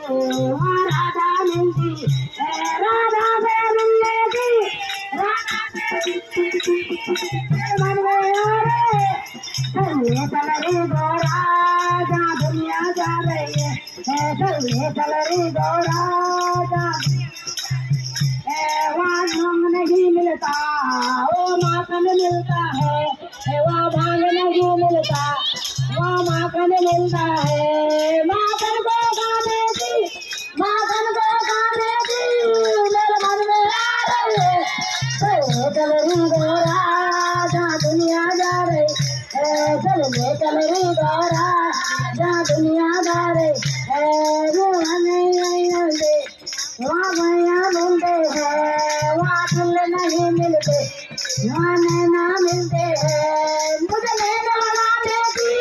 वहाँ राधा मिलती है, राधा से मिलने की, राधा से मन में आरे चलिए चल रे गौरा जहाँ दुनिया जा रही है, चलिए चल रे गौरा वहाँ भांग नहीं मिलता, वो माखन मिलता है, वहाँ भांग नहीं मिलता, वहाँ माखन मिलता है। माखन को खाने की, माखन को खाने की मेरे मन में आ रही है, चल रे गौरा जहाँ दुनिया जा रही है, चल रे गौरा जहाँ दुनिया जा रही है। वो नहीं मिलते, वहाँ भैया मिलते हैं, वहाँ फूल नहीं मिलते, वहाँ नैना मिलते हैं। मुझे नैना लगाने की,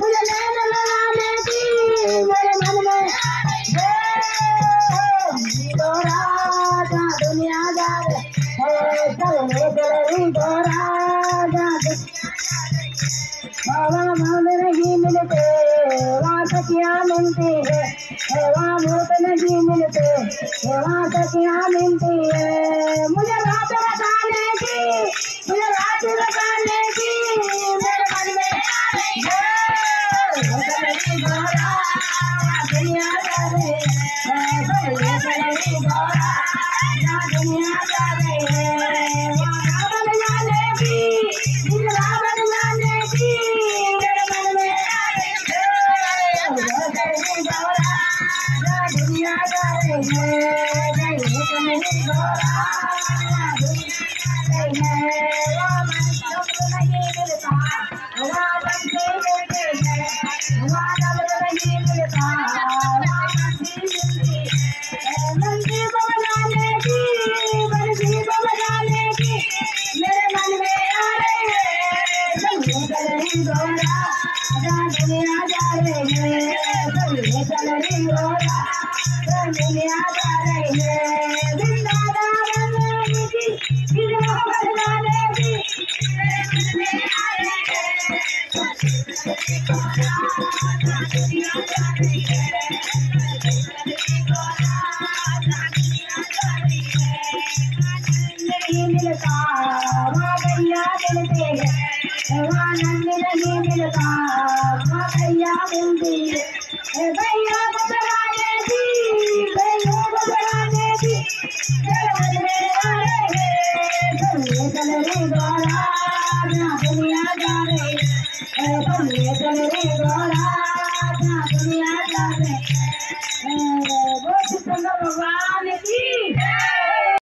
मुझे नैना लगाने की मेरे मन में गौरा जहाँ दुनिया जा रही है, चल रे गौरा वहाँ भांग नहीं मिलते, वहाँ सखियाँ मिलती है, वहाँ भूत नहीं मिलते, वहाँ सखियाँ मिलती है। मुझे रात बताने की, मुझे रात बताने की मेरे मन में गौरा दुनिया जा रही है, गौरा जहाँ दुनिया जा रही है। वहाँ रावण जाने की, मुझे रावण जाने की मेरे मन में गौरा जहाँ दुनिया जा रही है, गौरा वहाँ नहीं मिलता, वहाँ बंसी मिलती है, वहाँ डबल नहीं मिलता, वहाँ बंसी मिलती है। बंसी को बजाने की, बंसी को बजाने की मेरे मन में आ रही है, चल रे गौरा जहाँ दुनिया जा रही है, चल रे गौरा जहाँ दुनिया जा रही है।